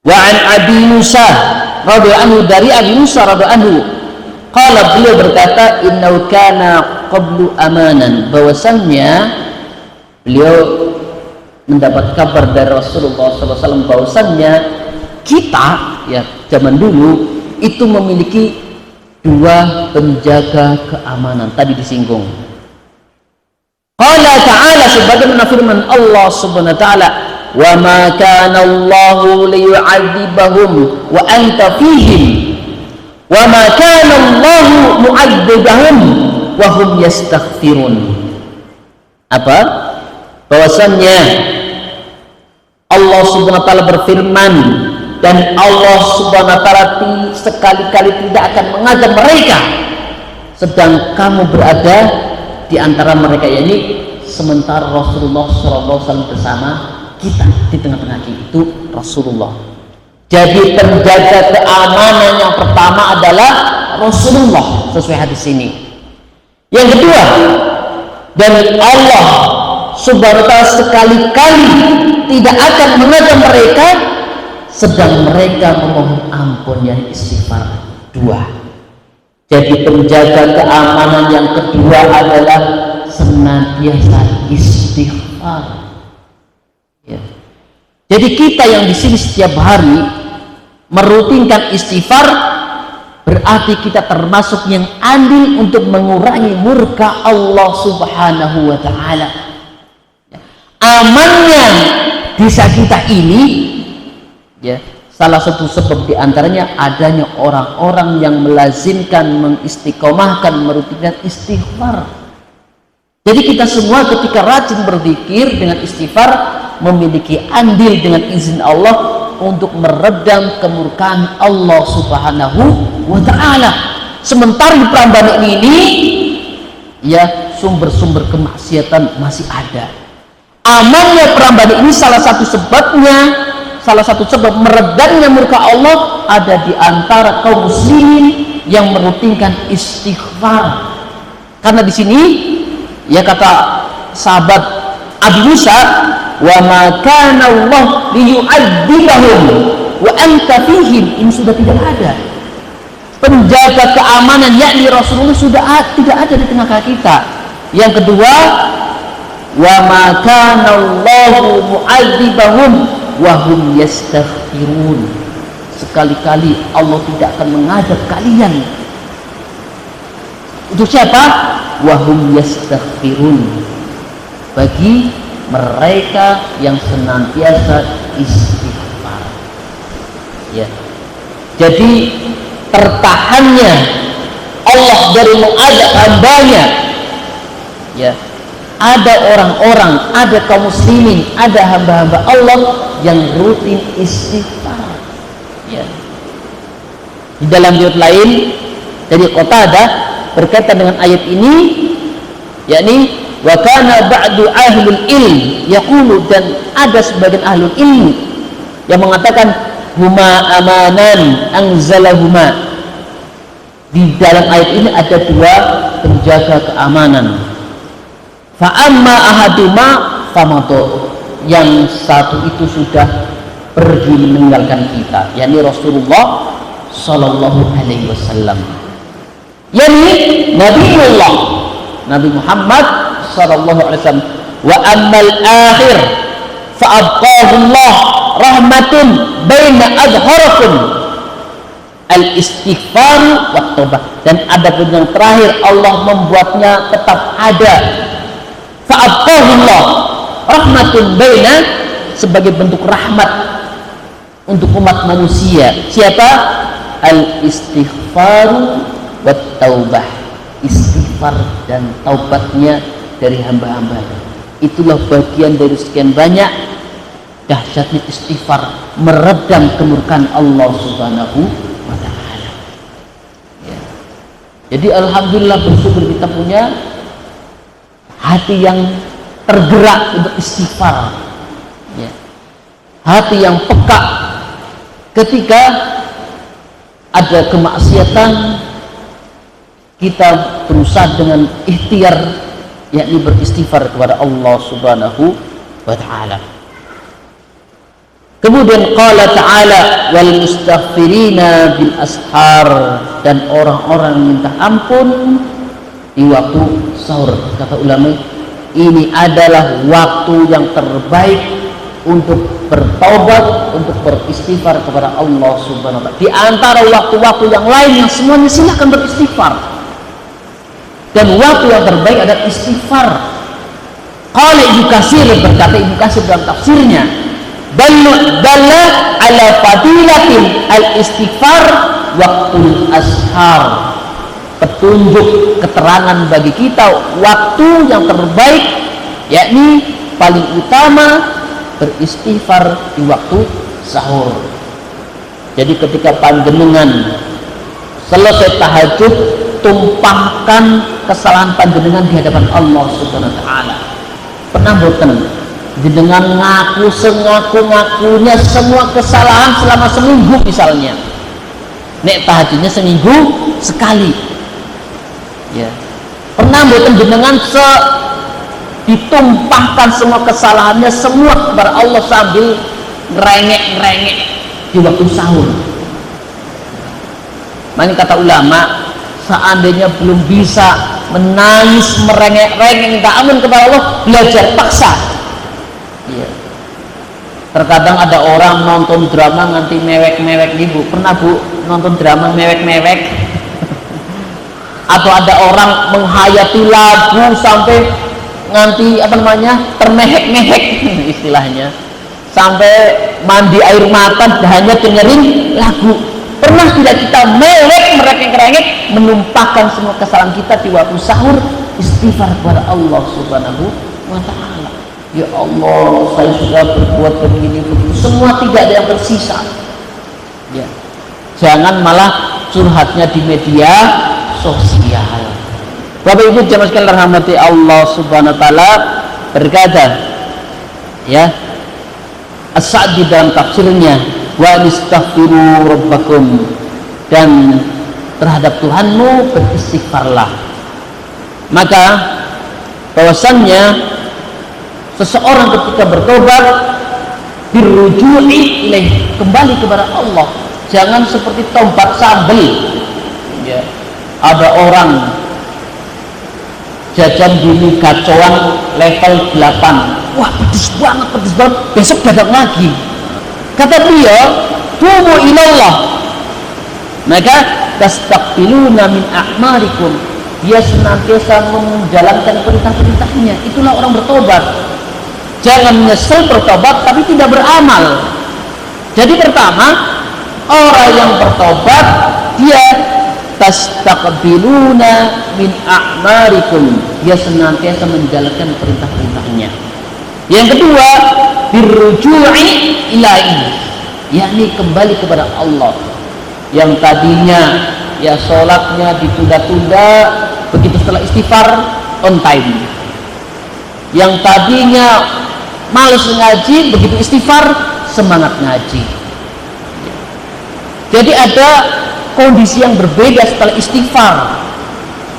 Wa an Abi Musa radhiyallahu anhu, dari Abi Musa radhiyallahu anhu, qala, beliau berkata, innahu kana qablu amanan, bahwasannya beliau mendapat kabar dari Rasulullah SAW bahwasannya kita ya zaman dulu itu memiliki dua penjaga keamanan, tadi disinggung. Qala ta'ala, sebagaimana firman Allah Subhanahu wa ta'ala, wa ma kana Allahu liyu'adzibahum wa anta fihim wa ma kana Allahu mu'adzibahum wa hum yastaghfirun. Apa? Bahwasannya Allah Subhanahu wa ta'ala berfirman, dan Allah Subhanahu wa ta'ala sekali-kali tidak akan mengadab mereka sedang kamu berada di antara mereka, yakni sementara Rasulullah SAW bersama kita di tengah-tengah kita, itu Rasulullah. Jadi penjaga keamanan yang pertama adalah Rasulullah sesuai hadis ini. Yang kedua, dan Allah Subhanahu wa ta'ala sekali-kali tidak akan mengadab mereka sedang mereka memohon ampun, yang istighfar. Dua. Jadi penjaga keamanan yang kedua adalah senantiasa istighfar. Ya. Jadi kita yang di sini setiap hari merutinkan istighfar, berarti kita termasuk yang andil untuk mengurangi murka Allah Subhanahu wa ta'ala. Ya. Amannya desa kita ini, ya, salah satu sebab diantaranya adanya orang-orang yang melazimkan, mengistiqomahkan, merutinkan istighfar. Jadi kita semua ketika rajin berzikir dengan istighfar memiliki andil dengan izin Allah untuk meredam kemurkaan Allah Subhanahu wa ta'ala. Sementara di Prambanan ini ya sumber-sumber kemaksiatan masih ada. Amannya Prambanan ini salah satu sebabnya, salah satu sebab meredamnya murka Allah ada di antara kaum muslimin yang merutinkan istighfar. Karena di sini ya kata sahabat Abu Musa, wa ma kana Allah liyu'adzibahum wa anta fihim, ini sudah tidak ada. Penjaga keamanan yakni Rasulullah sudah tidak ada di tengah kita. Yang kedua, wa ma kana Allahu mu'adzibahum wa hum yastaghfirun, sekali-kali Allah tidak akan mengadab kalian. Untuk siapa? Wa hum yastaghfirun, bagi mereka yang senantiasa istighfar. Ya. Jadi tertahannya Allah dari mengadab hambanya, ya, ada orang-orang, ada kaum muslimin, ada hamba-hamba Allah yang rutin istighfar. Ya. Di dalam riwayat lain dari Qatadah berkaitan dengan ayat ini, yakni wa kana ba'du ahlul ilm yaqulu, dan ada sebagian ahlul ilmu yang mengatakan huma amanan anzalahuma. Di dalam ayat ini ada dua penjaga keamanan. Fa amma ahaduma famato, yang satu itu sudah pergi meninggalkan kita, yakni Rasulullah sallallahu alaihi wasallam, yakni Nabiullah Nabi Muhammad sallallahu alaihi wasallam. Wa ammal akhir fa abqahu Allah rahmatun baina adharakum al istighfar wa taubah, dan ada pun yang terakhir Allah membuatnya tetap ada. Fa abqahu Allah rahmatun baina, sebagai bentuk rahmat untuk umat manusia. Siapa? Al istighfaru wa taubah, istighfar dan taubatnya dari hamba-hambanya. Itulah bagian dari sekian banyak dahsyatnya istighfar meredam kemurkaan Allah Subhanahu wa ta'ala. Ya. Jadi alhamdulillah bersyukur kita punya hati yang tergerak untuk istighfar, ya. Hati yang peka ketika ada kemaksiatan, kita berusaha dengan ikhtiar, yakni beristighfar kepada Allah Subhanahu wa ta'ala. Kemudian qala ta'ala wal mustaghfirina bil ashar, dan orang-orang minta ampun di waktu sahur. Kata ulama, ini adalah waktu yang terbaik untuk bertaubat, untuk beristighfar kepada Allah Subhanahu wa ta'ala. Di antara waktu-waktu yang lain yang semuanya silakan beristighfar, dan waktu yang terbaik adalah istighfar. Qala Ibnu Katsir, berkata Ibnu Katsir dalam tafsirnya, dalla ala fadilatin al-istighfar waqtul ashar, petunjuk keterangan bagi kita waktu yang terbaik, yakni paling utama beristighfar di waktu sahur. Jadi ketika panjenengan selesai tahajud, tumpahkan kesalahan panjenengan di hadapan Allah Subhanahu wa ta'ala. Pernah boten jenengan ngaku sengaku-ngakunya semua kesalahan selama seminggu misalnya, nek tahajudnya seminggu sekali, ya. Pernah boten jenengan ditumpahkan semua kesalahannya semua kepada Allah sambil ngerengek-ngerengek di waktu sahur. Makanya kata ulama, seandainya belum bisa menangis, merengek-rengek minta ampun kepada Allah, belajar paksa. Ya. Terkadang ada orang nonton drama nganti mewek-mewek nih Bu. Pernah Bu nonton drama mewek-mewek? Atau ada orang menghayati lagu sampai nganti termehek-mehek istilahnya, sampai mandi air mata hanya dengerin lagu. Pernah tidak kita mewek, merengek-rengek, menumpahkan semua kesalahan kita di waktu sahur, istighfar kepada Allah Subhanahu wa ta'ala. Ya Allah, saya sudah berbuat begini, semua tidak ada yang tersisa. Ya. Jangan malah curhatnya di media sosial. Bapak Ibu jamaah sekalian rahmati Allah Subhanahu wa ta'ala, berkata ya As-Sa'di dalam tafsirnya, wa nistaghfiru rabbakum, dan terhadap Tuhanmu beristighfarlah. Maka bahwasannya seseorang ketika bertobat birruju'i ilaih, kembali kepada Allah, jangan seperti tobat sambel. Ya. Ada orang jajan gini gacoan level 8, wah pedes banget, besok dagang lagi. Kata beliau, tubu ilallah, maka tastaqbiluna min a'marikum, dia senantiasa menjalankan perintah-perintahnya. Itulah orang bertobat. Jangan menyesal bertobat tapi tidak beramal. Jadi pertama, orang yang bertobat dia tastaqbiluna min a'marikum, dia senantiasa menjalankan perintah-perintahnya. Yang kedua, birruju'i ilaihi, yakni kembali kepada Allah. Yang tadinya ya sholatnya ditunda-tunda, begitu setelah istighfar on time. Yang tadinya malas ngaji, begitu istighfar semangat ngaji. Jadi ada kondisi yang berbeda setelah istighfar.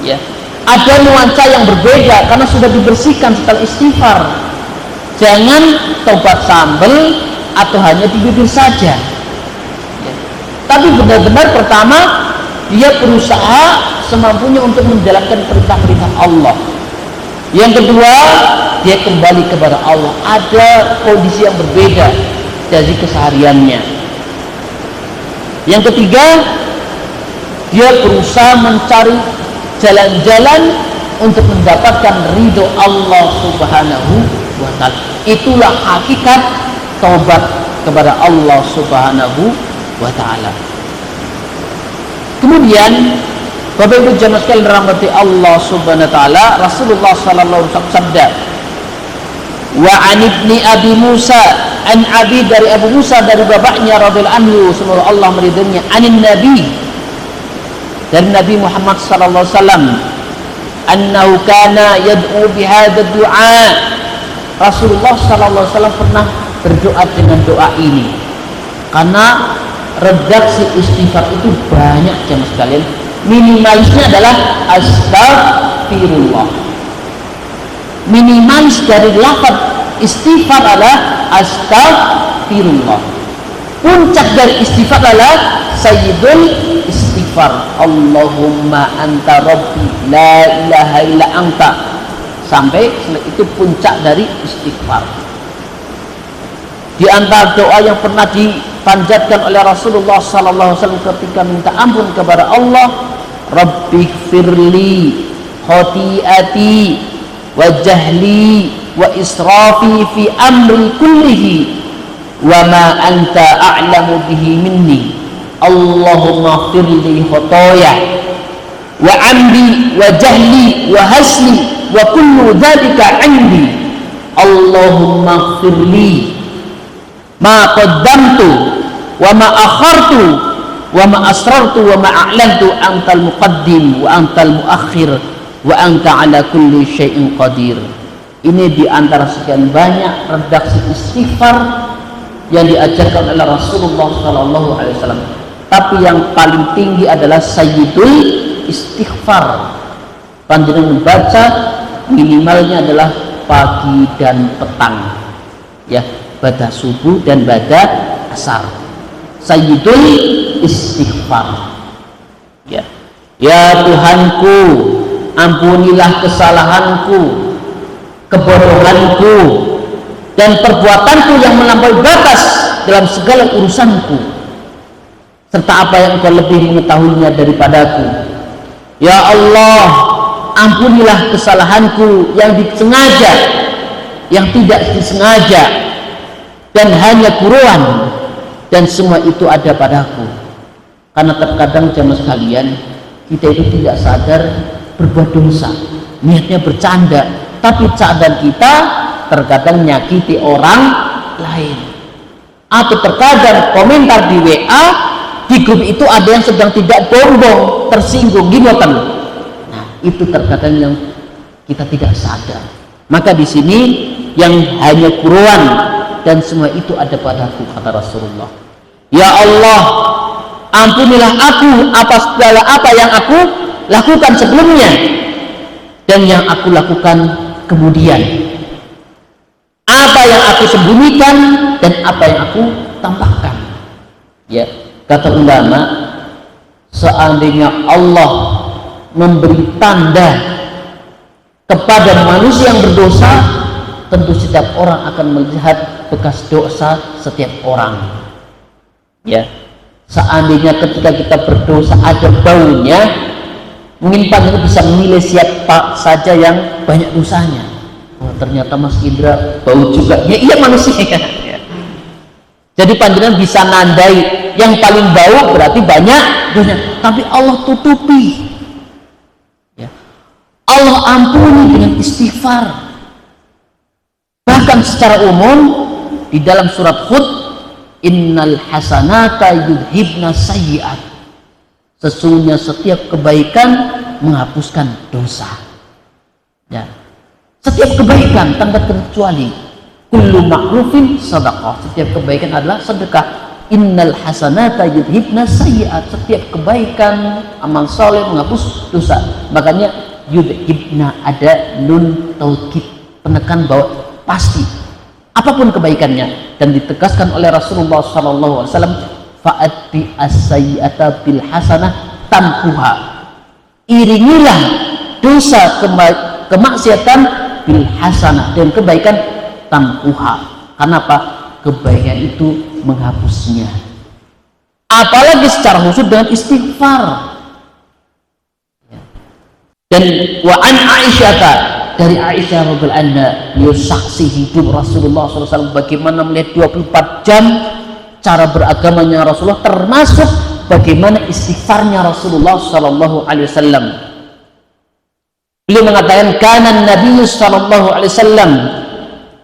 Ya, ada nuansa yang berbeda karena sudah dibersihkan setelah istighfar. Jangan tobat sambel atau hanya di bibir saja, ya. Tapi benar-benar pertama dia berusaha semampunya untuk menjalankan perintah-perintah Allah. Yang kedua, dia kembali kepada Allah. Ada kondisi yang berbeda dari kesehariannya. Yang ketiga, dia berusaha mencari jalan-jalan untuk mendapatkan ridho Allah Subhanahu wa ta'ala. Itulah hakikat taubat kepada Allah Subhanahu wa ta'ala. Kemudian Bapak Ibu jamaah sekalian rahmati Allah Subhanahu wa ta'ala, Rasulullah sallallahu alaihi wasallam sabda, wa an ibni Abi Musa, an Abi, dari Abu Musa dari bapaknya radhiyallahu anhu, semoga Allah meridhoinya, anin Nabi, dari Nabi Muhammad sallallahu alaihi wasallam, annahu kana yad'u bihadza du'a. Rasulullah sallallahu alaihi wasallam pernah berdoa dengan doa ini. Karena redaksi istighfar itu banyak jemaah sekalian. Minimalisnya adalah astagfirullah. Minimalis dari lafaz istighfar adalah astagfirullah. puncak dari istighfar adalah sayyidul istighfar. Allahumma anta rabbi la ilaha illa anta, sampai itu puncak dari istighfar. Di antara doa yang pernah dipanjatkan oleh Rasulullah SAW ketika minta ampun kepada Allah, Rabbighfirli khati'ati wa jahli wa israfi fi amri kullihi wa ma anta a'lamu bihi minni. Allahumma firli khotoya wa amri wa jahli wa hasli wa kullu dhalika indi. Allahumma firli ma qaddamtu wa ma akhartu wa ma asrartu wa ma a'lantu, antal muqaddim wa antal muakhir wa anta ala kulli syai'in qadir. Ini diantara sekian banyak redaksi istighfar yang diajarkan oleh Rasulullah SAW. Tapi yang paling tinggi adalah sayyidul istighfar. Panjenengan membaca minimalnya adalah pagi dan petang, ya, pada subuh dan pada asar. Sayyidul istighfar, ya. Ya Tuhanku, ampunilah kesalahanku, kebodohanku, dan perbuatanku yang melampaui batas dalam segala urusanku, serta apa yang Engkau lebih mengetahuinya daripadaku. Ya Allah, ampunilah kesalahanku yang disengaja, yang tidak disengaja, dan hanya kuruan, dan semua itu ada padaku. Karena terkadang jamaah sekalian, kita itu tidak sadar berbuat dosa, niatnya bercanda, tapi sadar kita terkadang nyakiti orang lain. Atau terkadang komentar di WA, di grup itu ada yang sedang tidak bombong, tersinggung, gimoten. Nah, itu terkadang yang kita tidak sadar. Maka di sini yang hanya kuruan dan semua itu ada padaku, kata Rasulullah. Ya Allah, ampunilah aku atas segala apa yang aku lakukan sebelumnya dan yang aku lakukan kemudian, apa yang aku sembunyikan dan apa yang aku tampakkan. Ya, kata ulama, seandainya Allah memberi tanda kepada manusia yang berdosa, tentu setiap orang akan melihat bekas dosa setiap orang. Ya, seandainya ketika kita berdosa ada baunya, mungkin panjenengan bisa memilih siapa saja yang banyak dosanya. Oh, ternyata Mas Indra bau juga. Ya, iya manusia ya. Jadi panjenengan bisa nandai yang paling bau berarti banyak dosanya, tapi Allah tutupi. Ya. Allah ampuni dengan istighfar. Bahkan secara umum di dalam surat Hud, innal hasanata yudhibna sayyi'at, sesungguhnya setiap kebaikan menghapuskan dosa. Ya. Setiap kebaikan tanpa terkecuali, kullu ma'rufin sadaqah, setiap kebaikan adalah sedekah. Innal hasanata yudhibna sayyi'at, setiap kebaikan amal soleh menghapus dosa. Makanya yudhibna ada nun taukid, penekan bahwa pasti apapun kebaikannya, dan ditegaskan oleh Rasulullah SAW, fa'at bi as-sayyi'ata bil hasanah tamkuha, iringilah dosa kemaksiatan bil hasanah dan kebaikan tamkuha. Kenapa? Kebaikan itu menghapusnya. Apalagi secara khusus dengan istighfar. Dan wa an Aisyata, dari Aisyah radhiyallahu anha, beliau saksi hidup Rasulullah SAW bagaimana melihat 24 jam cara beragamanya Rasulullah, termasuk bagaimana istighfarnya Rasulullah SAW. Beliau mengatakan, kana Nabi SAW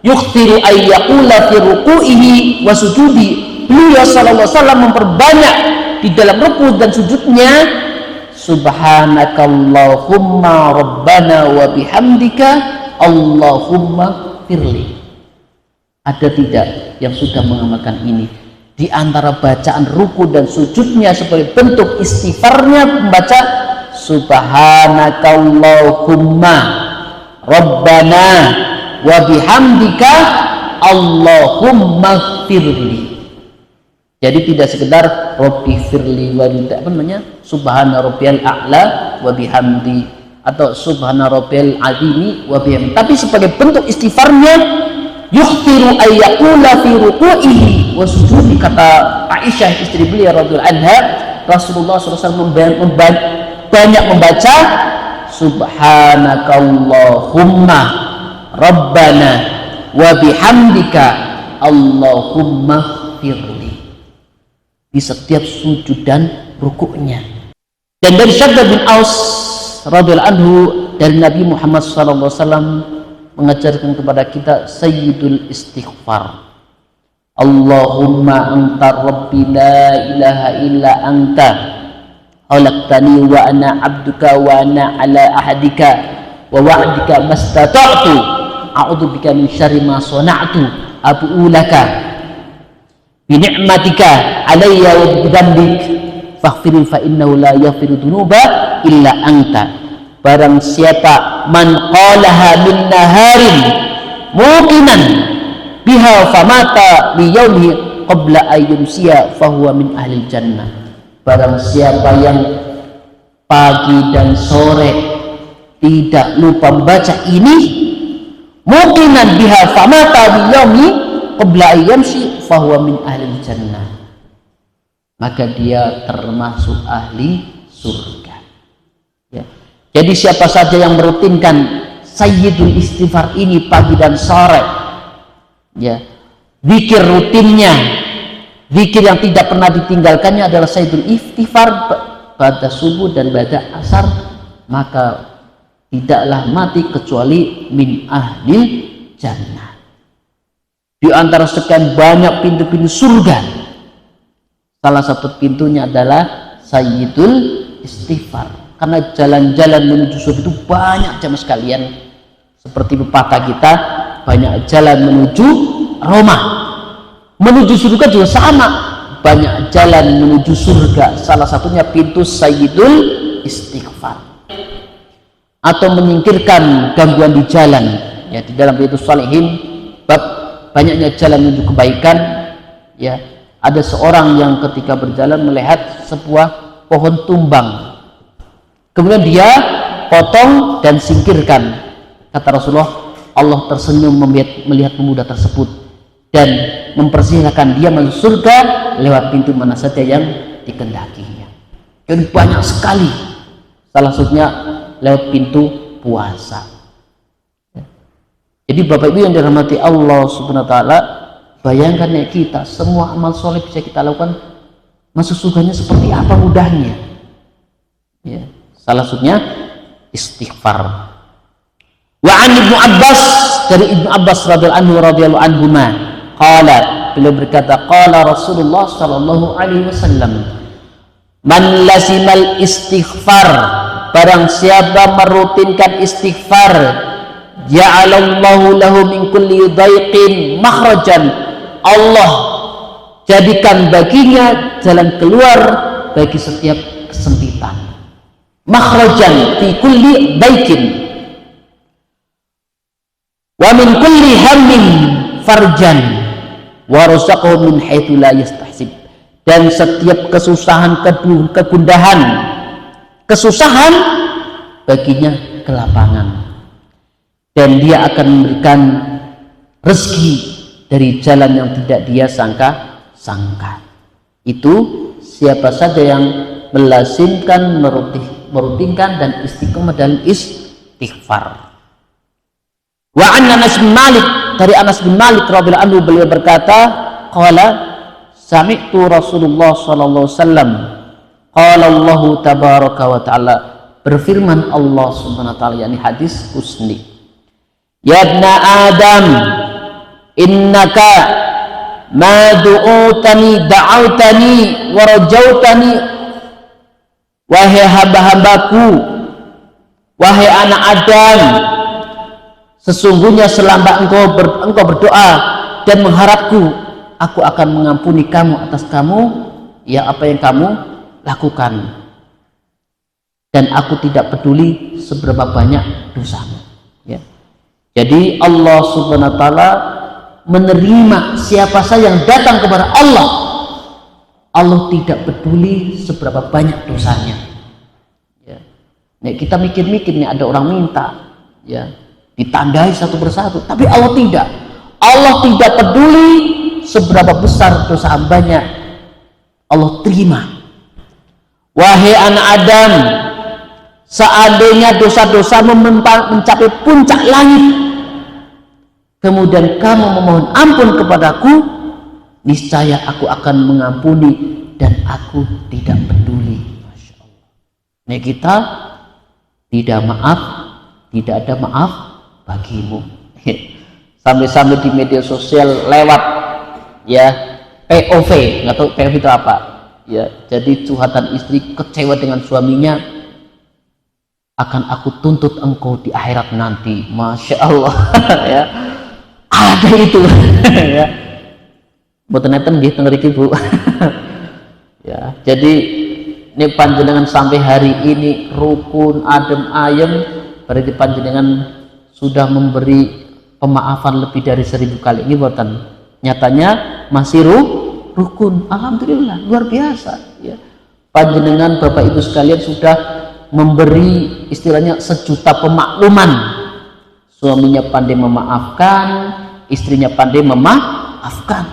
yukhtiru ay yaqula fi ruku'ihi wa sujudi. Beliau SAW memperbanyak di dalam ruku dan sujudnya, subhanakallahumma rabbana wa bihamdika Allahumma firli. Ada tidak yang sudah mengamalkan ini? Di antara bacaan ruku dan sujudnya sebagai bentuk istighfarnya, membaca subhanakallahumma rabbana wa bihamdika Allahumma firli. Jadi tidak sekedar Rabbi firli wa apa namanya, subhana rabbiyal a'la wa bihamdi, atau subhana rabbiyal azimi wa bihamdi, tapi sebagai bentuk istighfarnya yukhtiru ayyakula fi ruku'ihi wa sujudi. Kata Aisyah istri beliau radhiyallahu anha, Rasulullah SAW banyak membaca subhanakallahumma rabbana wa bihamdika allahumma firli di setiap sujud dan rukuknya. Dan dari Syaddad bin Aus radhiyallahu anhu dari Nabi Muhammad SAW mengajarkan kepada kita sayyidul istighfar, Allahumma anta rabbi la ilaha illa anta khalaqtani wa ana abduka wa ana ala ahadika wa wa'dika mastata'tu a'udzubika min syarri ma sana'tu abu'u laka bi ni'matika alayya wa bi dzambik faghfir fa innahu la yaghfiru dzunuba illa anta. Barang siapa man qalaha min naharin muqinan biha famata li yaumihi qabla ayyumsiya fahuwa min ahlil jannah. Barang siapa yang pagi dan sore tidak lupa membaca ini, muqinan biha famata li yaumihi qabla ayyumsi fahuwa min ahlil jannah, maka dia termasuk ahli surga. Ya. Jadi siapa saja yang merutinkan sayyidul istighfar ini pagi dan sore, ya, zikir rutinnya, zikir yang tidak pernah ditinggalkannya adalah sayyidul istighfar pada subuh dan pada asar, maka tidaklah mati kecuali min ahlil jannah. Di antara sekian banyak pintu-pintu surga, salah satu pintunya adalah sayyidul istighfar. Karena jalan-jalan menuju surga itu banyak jamaah sekalian. Seperti pepatah kita, banyak jalan menuju Roma. Menuju surga juga sama, banyak jalan menuju surga. Salah satunya pintu sayyidul istighfar. Atau menyingkirkan gangguan di jalan. Ya, di dalam Riyadhus Shalihin bab banyaknya jalan menuju kebaikan. Ya, ada seorang yang ketika berjalan melihat sebuah pohon tumbang. Kemudian dia potong dan singkirkan. Kata Rasulullah, Allah tersenyum melihat pemuda tersebut dan mempersilahkan dia masuk surga lewat pintu mana saja yang dikehendakinya. Dan banyak sekali, salah satunya lewat pintu puasa. Jadi Bapak Ibu yang dirahmati Allah Subhanahu wa taala, bayangkan ya, kita semua amal soleh bisa kita lakukan, masuk surganya seperti apa mudahnya. Ya. Salah satunya istighfar. Wa an Ibnu Abbas, dari Ibnu Abbas radhiyallahu anhuma, qala, beliau berkata, qala Rasulullah sallallahu alaihi wasallam, man lazimal istighfar, barang siapa merutinkan istighfar, ja'alallahu lahu min kulli dhaiqin makhrajan, Allah jadikan baginya jalan keluar bagi setiap kesempitan. Makhrajan fi kulli baikin wa min kulli hammin farjan wa razaqahu min haitsu la yastahsib. Dan setiap kesusahan, kegundahan, kesusahan baginya kelapangan, dan dia akan memberikan rezeki dari jalan yang tidak dia sangka. Itu siapa saja yang melazimkan, merutinkan dan istiqomah dalam istighfar. Wa an Anas bin Malik, dari Anas bin Malik radhiyallahu anhu, beliau berkata, qala sami'tu Rasulullah sallallahu alaihi wasallam qala Allah tabaraka wa taala, berfirman Allah Subhanahu wa taala, yakni hadis qudsi, ya ibna Adam innaka ma du'utani da'autani wa rajautani. Wahai hamba-hambaku, wahai anak Adam, sesungguhnya selama engkau berdoa dan mengharapku, aku akan mengampuni kamu atas kamu ya apa yang kamu lakukan, dan aku tidak peduli seberapa banyak dosamu. Ya. Jadi Allah Subhanahu wa taala menerima siapa saja yang datang kepada Allah Allah tidak peduli seberapa banyak dosanya. Ya. Nek kita mikir-mikir nih ada orang minta, ya ditandai satu persatu, tapi Allah tidak. Allah tidak peduli seberapa besar dosa hambanya, Allah terima. Wahai anak Adam, seandainya dosa-dosamu mencapai puncak langit, kemudian kamu memohon ampun kepadaku, niscaya aku akan mengampuni dan aku tidak peduli. Masya Allah. Nek kita tidak maaf, tidak ada maaf bagimu. Sampai-sampai di media sosial lewat ya POV, nggak tahu POV itu apa ya, jadi curhatan istri kecewa dengan suaminya, akan aku tuntut engkau di akhirat nanti. Masya Allah. Ya ada itu. Ya mboten neten nggih teng mriki Bu. Ya jadi ini panjenengan sampai hari ini rukun adem ayem, berarti panjenengan sudah memberi pemaafan lebih dari 1000 kali. Ini buatan nyatanya masih rukun. Alhamdulillah, luar biasa ya. Panjenengan Bapak Ibu sekalian sudah memberi istilahnya 1 juta pemakluman. Suaminya pandai memaafkan, istrinya pandai memaafkan.